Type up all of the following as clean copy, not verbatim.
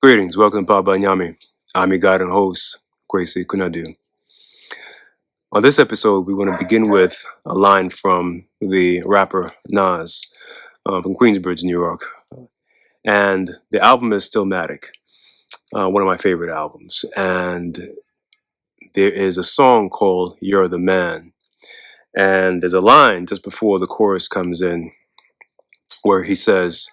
Greetings, welcome to Papa Nyame. I'm your guide and host, Kwesi Kunadu. On this episode, we want to begin with a line from the rapper Nas from Queensbridge, New York. And the album is Stillmatic, one of my favorite albums. And there is a song called You're the Man. And there's a line just before the chorus comes in where he says,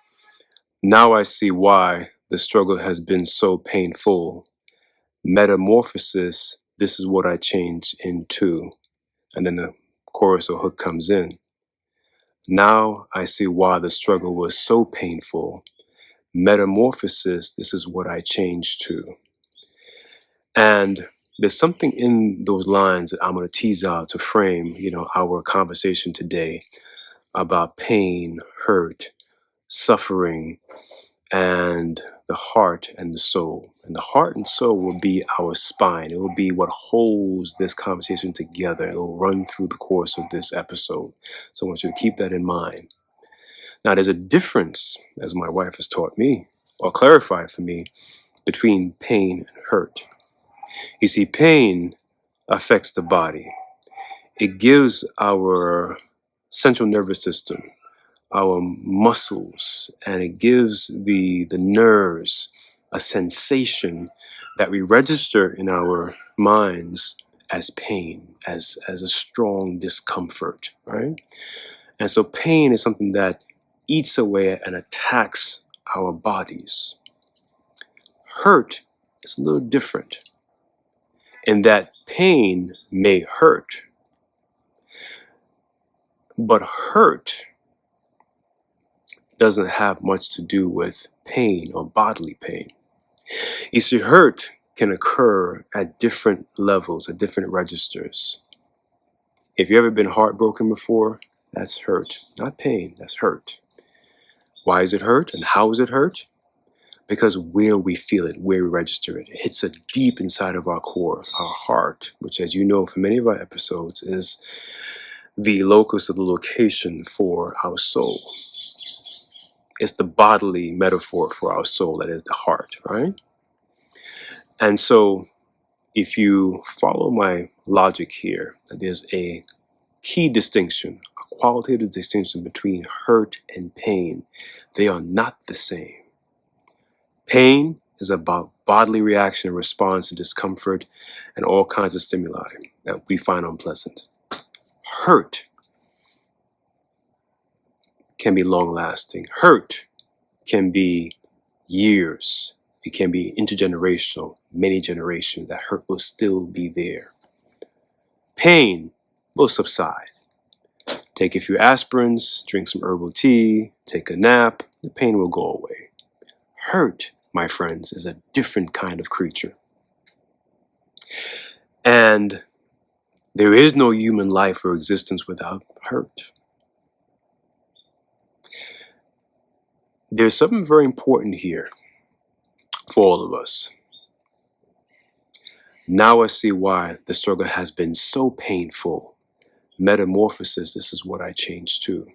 "Now I see why the struggle has been so painful. Metamorphosis, this is what I changed into." And then the chorus or hook comes in. "Now I see why the struggle was so painful. Metamorphosis, this is what I changed to." And there's something in those lines that I'm going to tease out to frame, our conversation today about pain, hurt, suffering, and the heart and the soul. And the heart and soul will be our spine. It will be what holds this conversation together. It will run through the course of this episode. So I want you to keep that in mind. Now, there's a difference, as my wife has taught me, or clarified for me, between pain and hurt. You see, pain affects the body. It gives our central nervous system, our muscles, and it gives the nerves a sensation that we register in our minds as pain, as a strong discomfort, right? And so pain is something that eats away and attacks our bodies. Hurt is a little different in that pain may hurt, but hurt doesn't have much to do with pain or bodily pain. You see, hurt can occur at different levels, at different registers. If you've ever been heartbroken before, that's hurt. Not pain, that's hurt. Why is it hurt and how is it hurt? Because where we feel it, where we register it, it hits it deep inside of our core, our heart, which, as you know from many of our episodes, is the locus of the location for our soul. It's the bodily metaphor for our soul, that is the heart, right? And so if you follow my logic here, there's a key distinction, a qualitative distinction between hurt and pain. They are not the same. Pain is about bodily reaction and response to discomfort and all kinds of stimuli that we find unpleasant. Hurt can be long-lasting. Hurt can be years. It can be intergenerational, many generations. That hurt will still be there. Pain will subside. Take a few aspirins, drink some herbal tea, take a nap, the pain will go away. Hurt, my friends, is a different kind of creature. And there is no human life or existence without hurt. There's something very important here for all of us. Now I see why the struggle has been so painful. Metamorphosis, this is what I changed to.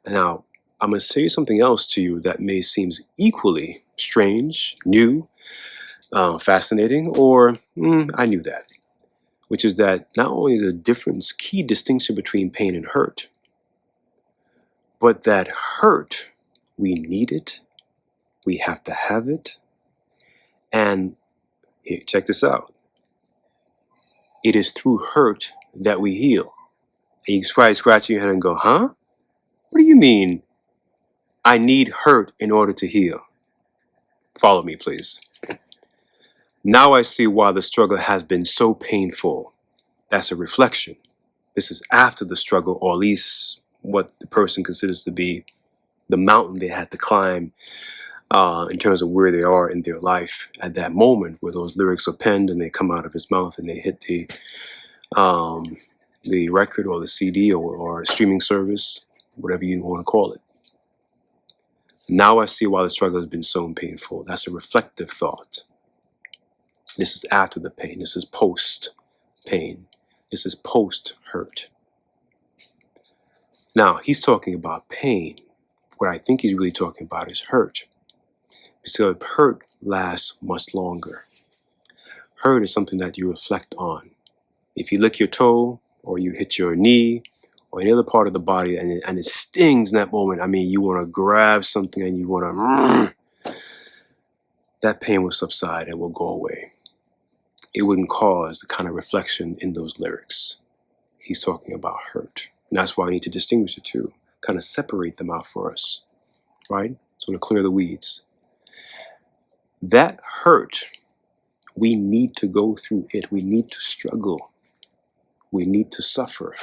Now, I'm going to say something else to you that may seem equally strange, new, fascinating, or I knew that, which is that not only is there a key distinction between pain and hurt, but that hurt, we need it, we have to have it, and here, check this out. It is through hurt that we heal. And you try scratching your head and go, huh? What do you mean I need hurt in order to heal? Follow me, please. Now I see why the struggle has been so painful. That's a reflection. This is after the struggle, or at least what the person considers to be the mountain they had to climb in terms of where they are in their life at that moment where those lyrics are penned and they come out of his mouth and they hit the record or the CD or streaming service, whatever you want to call it. Now I see why the struggle has been so painful. That's a reflective thought. This is after the pain. This is post-pain. This is post-hurt. Now, he's talking about pain. What I think he's really talking about is hurt. because hurt lasts much longer. Hurt is something that you reflect on. If you lick your toe or you hit your knee or any other part of the body and it stings in that moment, I mean, you want to grab something and you want to, that pain will subside and will go away. It wouldn't cause the kind of reflection in those lyrics. He's talking about hurt. And that's why I need to distinguish the two, kind of separate them out for us, right? So to clear the weeds. That hurt, we need to go through it. We need to struggle. We need to suffer.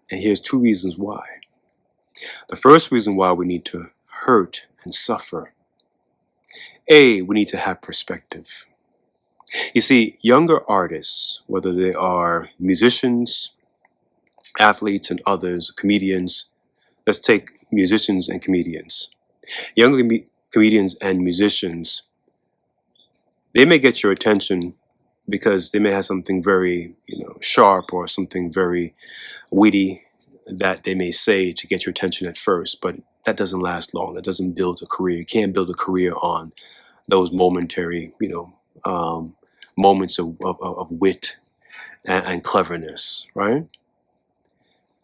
And here's two reasons why. The first reason why we need to hurt and suffer. A, we need to have perspective. You see, younger artists, whether they are musicians, athletes, and others, comedians, let's take musicians and comedians. Younger comedians and musicians, they may get your attention because they may have something very, sharp or something very witty that they may say to get your attention at first, but that doesn't last long. That doesn't build a career. You can't build a career on those momentary, moments of wit and cleverness, right?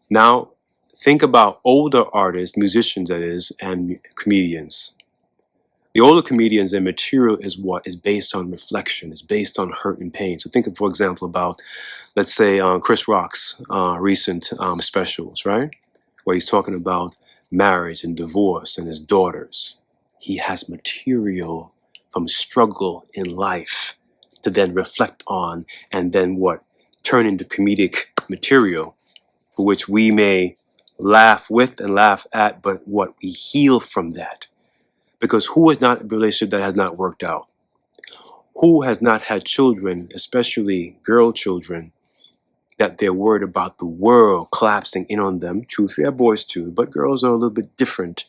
Now, think about older artists, musicians that is, and comedians. The older comedians, their material is what is based on reflection, is based on hurt and pain. So think of, for example, about, let's say, Chris Rock's recent specials, right? Where he's talking about marriage and divorce and his daughters. He has material from struggle in life to then reflect on and then what? Turn into comedic material for which we may laugh with and laugh at, but what we heal from that. Because who has not a relationship that has not worked out? Who has not had children, especially girl children, that they're worried about the world collapsing in on them? True, we have boys too, but girls are a little bit different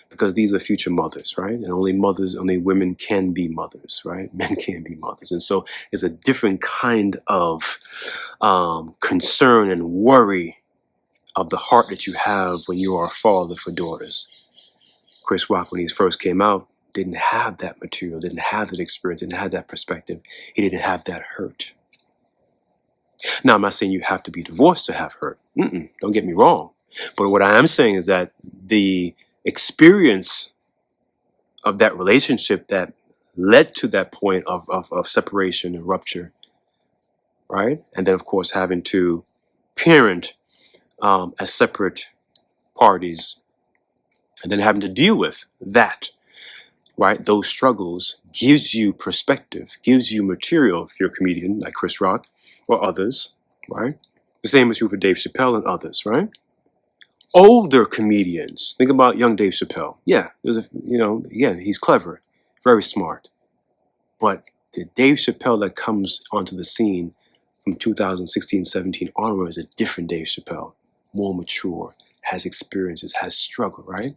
because these are future mothers, right? And only women can be mothers, right? Men can't be mothers. And so it's a different kind of concern and worry of the heart that you have when you are a father for daughters. Chris Rock, when he first came out, didn't have that material, didn't have that experience, didn't have that perspective. He didn't have that hurt. Now, I'm not saying you have to be divorced to have hurt. Don't get me wrong. But what I am saying is that the experience of that relationship that led to that point of separation and rupture, right? And then, of course, having to parent as separate parties, and then having to deal with that, right? Those struggles gives you perspective, gives you material if you're a comedian like Chris Rock or others, right? The same is true for Dave Chappelle and others, right? Older comedians, think about young Dave Chappelle. Yeah, again, he's clever, very smart. But the Dave Chappelle that comes onto the scene from 2016, 17 onward is a different Dave Chappelle, more mature, has experiences, has struggle, right?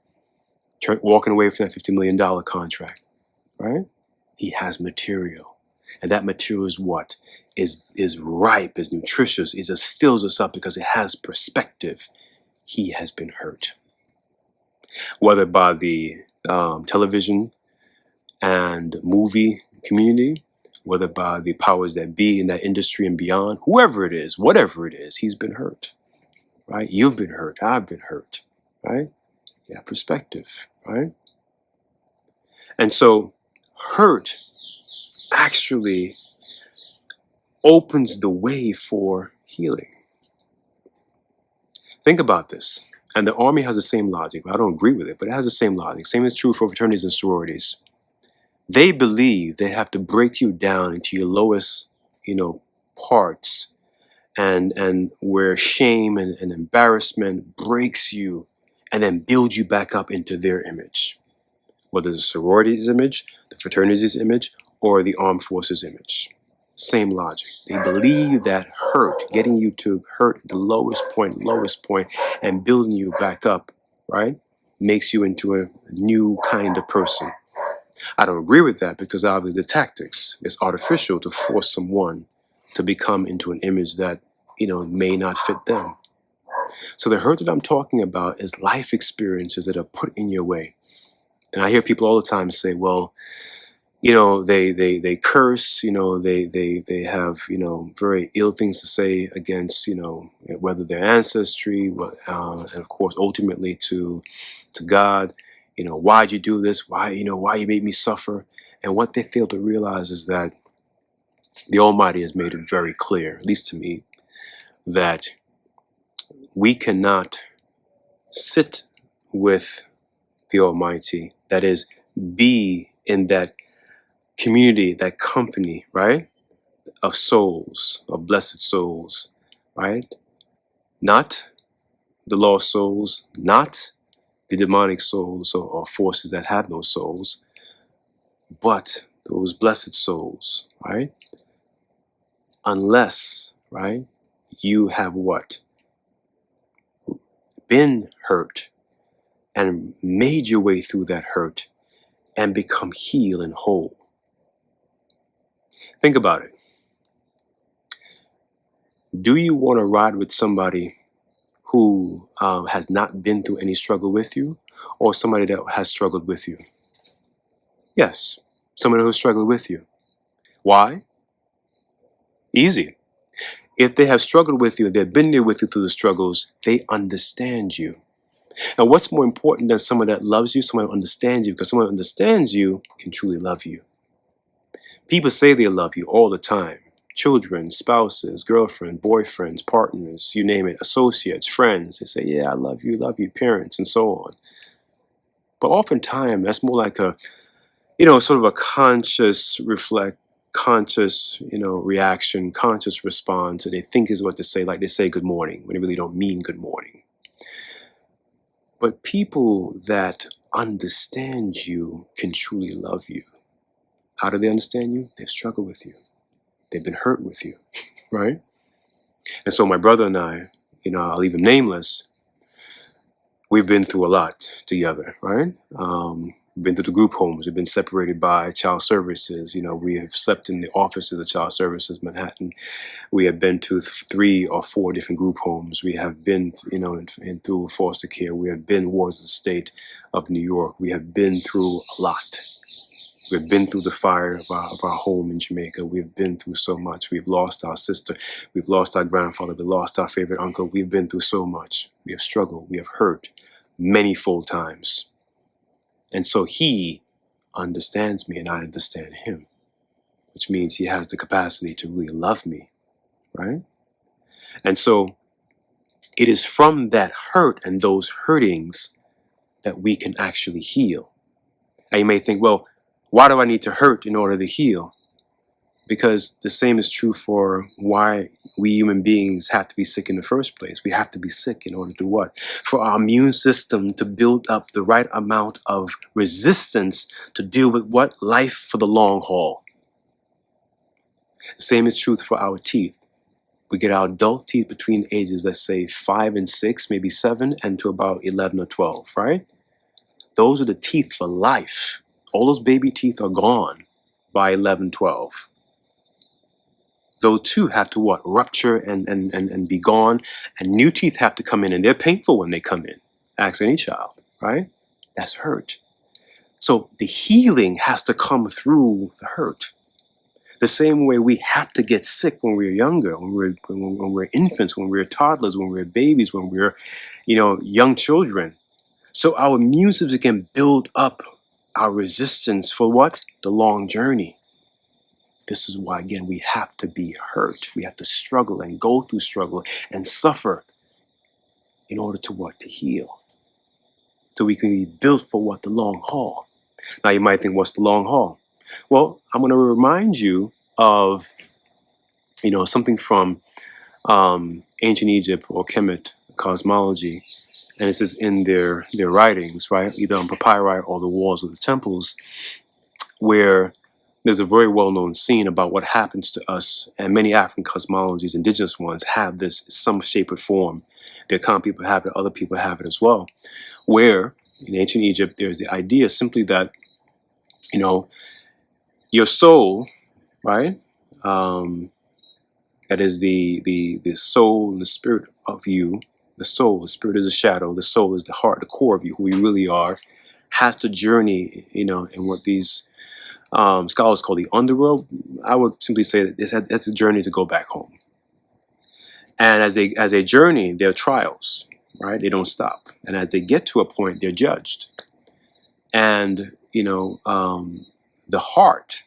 Walking away from that $50 million contract, right? He has material. And that material is what? Is ripe, is nutritious, it just fills us up because it has perspective. He has been hurt. Whether by the television and movie community, whether by the powers that be in that industry and beyond, whoever it is, whatever it is, he's been hurt, right? You've been hurt. I've been hurt, right? Yeah, perspective, right? And so hurt actually opens the way for healing. Think about this. And the Army has the same logic. I don't agree with it, but it has the same logic. Same is true for fraternities and sororities. They believe they have to break you down into your lowest, parts, and where shame and embarrassment breaks you, and then build you back up into their image. Whether it's the sorority's image, the fraternity's image, or the armed forces image. Same logic. They believe that hurt, getting you to hurt the lowest point, and building you back up, right, makes you into a new kind of person. I don't agree with that because obviously the tactics, it's artificial to force someone to become into an image that, may not fit them. So the hurt that I'm talking about is life experiences that are put in your way. And I hear people all the time say, well, they curse, they have, very ill things to say against, whether their ancestry, and of course, ultimately to God, why'd you do this? Why you made me suffer? And what they fail to realize is that the Almighty has made it very clear, at least to me, that we cannot sit with the Almighty, that is, be in that community, that company, right, of souls, of blessed souls, right? Not the lost souls, not the demonic souls or forces that have no souls, but those blessed souls, right? Unless, right, you have what? Been hurt and made your way through that hurt and become healed and whole. Think about it. Do you want to ride with somebody who has not been through any struggle with you, or somebody that has struggled with you? Yes, somebody who struggled with you. Why? Easy. If they have struggled with you, they've been there with you through the struggles, they understand you. And what's more important than someone that loves you, someone who understands you? Because someone who understands you can truly love you. People say they love you all the time. Children, spouses, girlfriends, boyfriends, partners, you name it, associates, friends. They say, yeah, I love you, parents, and so on. But oftentimes, that's more like a, sort of a conscious reaction, conscious response. And they think is what to say, like they say good morning, when they really don't mean good morning. But people that understand you can truly love you. How do they understand you? They've struggled with you. They've been hurt with you, right? And so my brother and I, I'll leave him nameless, we've been through a lot together, right? We've been through the group homes. We've been separated by child services. We have slept in the offices of child services, Manhattan. We have been to 3 or 4 different group homes. We have been, in through foster care. We have been wards of the state of New York. We have been through a lot. We've been through the fire of our home in Jamaica. We've been through so much. We've lost our sister. We've lost our grandfather. We lost our favorite uncle. We've been through so much. We have struggled. We have hurt many full times. And so he understands me and I understand him, which means he has the capacity to really love me, right? And so it is from that hurt and those hurtings that we can actually heal. And you may think, well, why do I need to hurt in order to heal? Because the same is true for why we human beings have to be sick in the first place. We have to be sick in order to what? For our immune system to build up the right amount of resistance to deal with what? Life for the long haul. The same is true for our teeth. We get our adult teeth between ages, let's say 5 and 6, maybe 7, and to about 11 or 12, right? Those are the teeth for life. All those baby teeth are gone by 11, 12. Those too have to what? Rupture and be gone. And new teeth have to come in, and they're painful when they come in. Ask any child, right? That's hurt. So the healing has to come through the hurt. The same way we have to get sick when we're younger, when we're infants, when we're toddlers, when we're babies, when we're, young children. So our immune system can build up our resistance for what? The long journey. This is why, again, we have to be hurt. We have to struggle and go through struggle and suffer in order to what? To heal. So we can be built for what? The long haul. Now you might think, what's the long haul? Well, I'm going to remind you of, something from ancient Egypt or Kemet cosmology. And this is in their writings, right? Either on papyri or the walls of the temples, where there's a very well-known scene about what happens to us, and many African cosmologies, indigenous ones, have this in some shape or form. Their common people have it, other people have it as well, where in ancient Egypt, there's the idea simply that, your soul, right? That is the soul and the spirit of you. The soul, the spirit is a shadow. The soul is the heart, the core of you, who you really are, has to journey, in what these scholars call the underworld. I would simply say that it's a journey to go back home. And as they journey, there are trials, right? They don't stop. And as they get to a point, they're judged. And, the heart,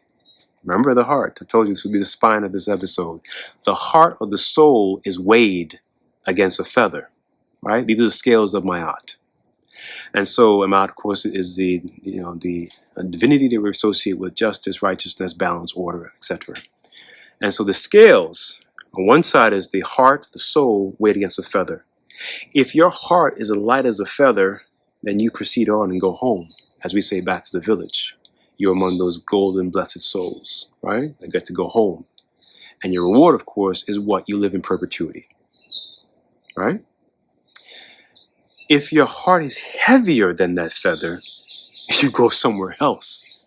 remember the heart. I told you this would be the spine of this episode. The heart of the soul is weighed against a feather, right? These are the scales of Ma'at. And so Ma'at, of course, is the divinity that we associate with justice, righteousness, balance, order, etc. And so the scales, on one side is the heart, the soul, weighed against a feather. If your heart is as light as a feather, then you proceed on and go home, as we say, back to the village. You're among those golden, blessed souls, right? That get to go home. And your reward, of course, is what? You live in perpetuity, right? If your heart is heavier than that feather, you go somewhere else.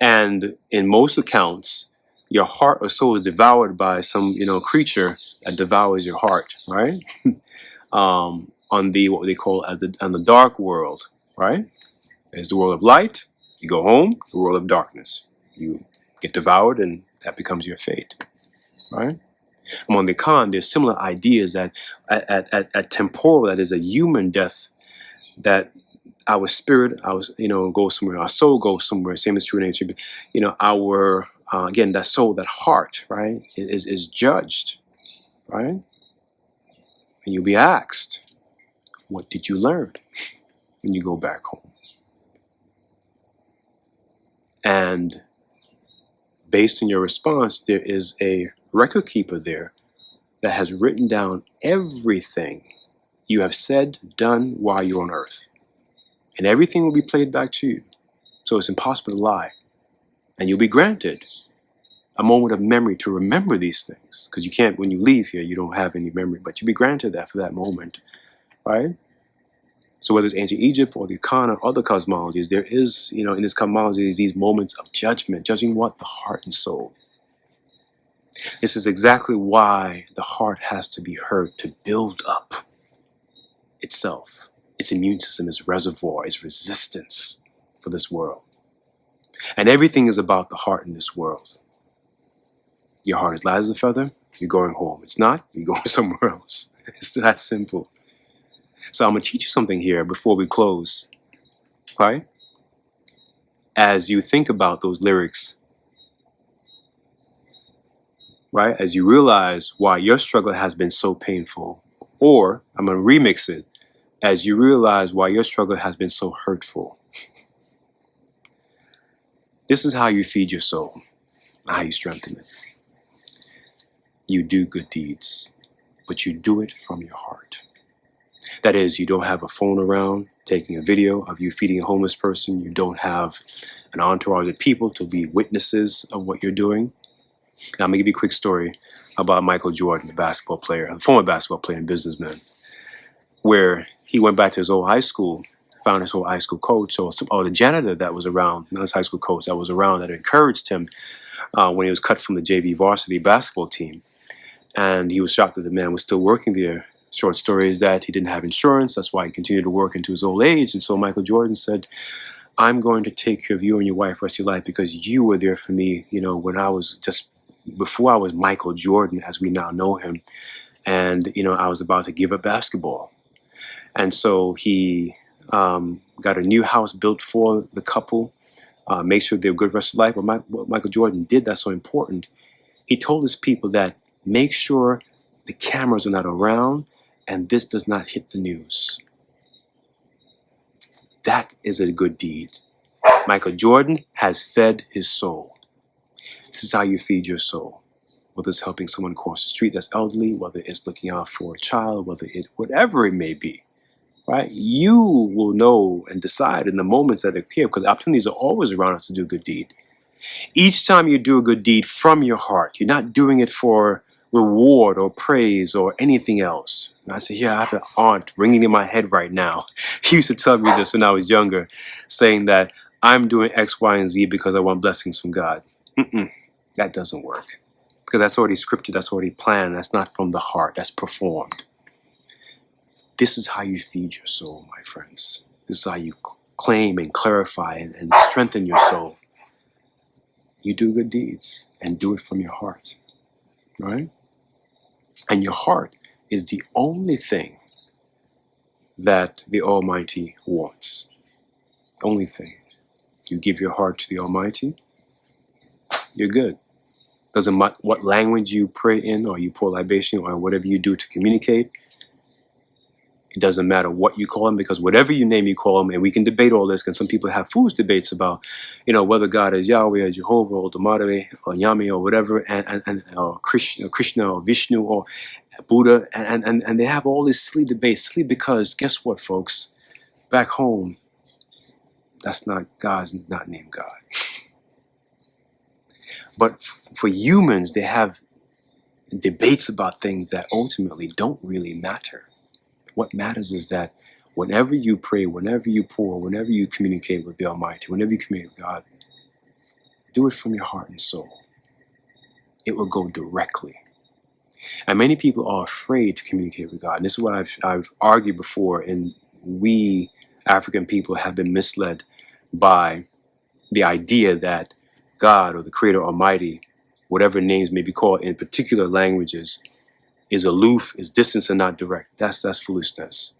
And in most accounts, your heart or soul is devoured by some, creature that devours your heart, right? On what they call on the dark world, right? There's the world of light. You go home, the world of darkness. You get devoured, and that becomes your fate, right? Among the Khan, there's similar ideas that at temporal, that is a human death, that our spirit, goes somewhere, our soul goes somewhere. Same is true in nature. Our again, that soul, that heart, right, is judged, right, and you'll be asked, what did you learn when you go back home? And based on your response, there is a record keeper there that has written down everything you have said, done while you're on earth. And everything will be played back to you. So it's impossible to lie. And you'll be granted a moment of memory to remember these things. Because you can't, when you leave here, you don't have any memory. But you'll be granted that for that moment, right? So whether it's ancient Egypt or the Khan or other cosmologies, there is, in this cosmology, these moments of judgment. Judging what? The heart and soul. This is exactly why the heart has to be hurt, to build up itself, its immune system, its reservoir, its resistance for this world. And everything is about the heart in this world. Your heart is light as a feather, you're going home. It's not, you're going somewhere else. It's that simple. So I'm going to teach you something here before we close, right? As you think about those lyrics, right? As you realize why your struggle has been so painful, or I'm going to remix it, as you realize why your struggle has been so hurtful. This is how you feed your soul, how you strengthen it. You do good deeds, but you do it from your heart. That is, you don't have a phone around taking a video of you feeding a homeless person. You don't have an entourage of people to be witnesses of what you're doing. Now, I'm going to give you a quick story about Michael Jordan, the basketball player, the former basketball player and businessman, where he went back to his old high school, found his old high school coach, or the janitor that was around, not his high school coach that was around, that encouraged him when he was cut from the JV varsity basketball team. And he was shocked that the man was still working there. Short story is that he didn't have insurance. That's why he continued to work into his old age. And so Michael Jordan said, I'm going to take care of you and your wife the rest of your life because you were there for me, when I was just, before I was Michael Jordan as we now know him. And, I was about to give up basketball. And so he got a new house built for the couple, make sure they're good rest of life. But what Michael Jordan did that's so important, he told his people that make sure the cameras are not around and this does not hit the news. That is a good deed. Michael Jordan has fed his soul. This is how you feed your soul. Whether it's helping someone cross the street that's elderly, whether it's looking out for a child, whatever it may be, right? You will know and decide in the moments that appear, because the opportunities are always around us to do a good deed. Each time you do a good deed from your heart, you're not doing it for reward or praise or anything else. And I say, I have an aunt ringing in my head right now. He used to tell me this when I was younger, saying that I'm doing X, Y, and Z because I want blessings from God. That doesn't work. Because that's already scripted, that's already planned, that's not from the heart, that's performed. This is how you feed your soul, my friends. This is how you claim and clarify and strengthen your soul, you do good deeds and do it from your heart, right? And your heart is the only thing that the Almighty wants. Only thing. You give your heart to the Almighty, you're good. Doesn't matter what language you pray in or you pour libation or whatever you do to communicate. It doesn't matter what you call him, because whatever you name, you call him, and we can debate all this, because some people have foolish debates about, whether God is Yahweh or Jehovah or the Madre or Nyame or whatever, and or Krishna or Vishnu or Buddha, and they have all these silly debates. Silly because guess what, folks? Back home, that's not God's not named God. But for humans, they have debates about things that ultimately don't really matter. What matters is that whenever you pray, whenever you pour, whenever you communicate with the Almighty, whenever you communicate with God, do it from your heart and soul. It will go directly. And many people are afraid to communicate with God. And this is what I've argued before. And we African people have been misled by the idea that God or the Creator Almighty, whatever names may be called in particular languages, is aloof, is distant, and not direct. That's foolishness.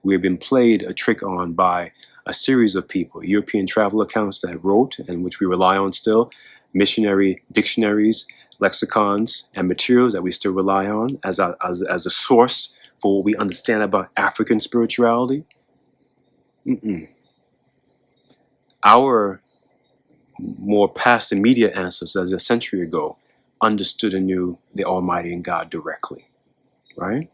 We have been played a trick on by a series of people, European travel accounts that wrote, and which we rely on still, missionary dictionaries, lexicons, and materials that we still rely on as a source for what we understand about African spirituality. Our more past immediate ancestors a century ago understood and knew the Almighty and God directly, right?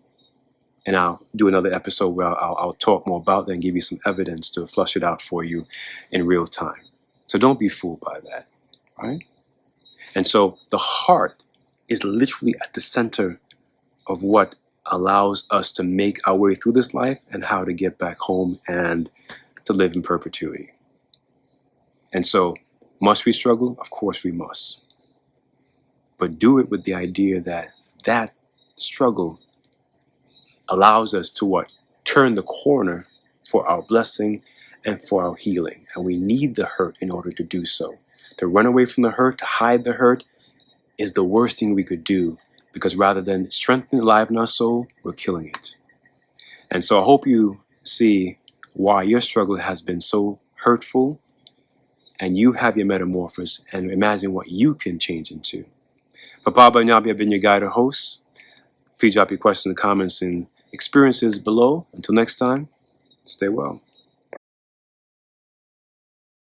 And I'll do another episode where I'll talk more about that and give you some evidence to flush it out for you in real time. So don't be fooled by that, right? And so the heart is literally at the center of what allows us to make our way through this life and how to get back home and to live in perpetuity. And so, must we struggle? Of course we must. But do it with the idea that that struggle allows us to what? Turn the corner for our blessing and for our healing. And we need the hurt in order to do so. To run away from the hurt, to hide the hurt, is the worst thing we could do, because rather than strengthening the life in our soul, we're killing it. And so I hope you see why your struggle has been so hurtful, and you have your metamorphosis, and imagine what you can change into. For Baba Nyame, I've been your guide or host. Please drop your questions, comments, and experiences below. Until next time, stay well.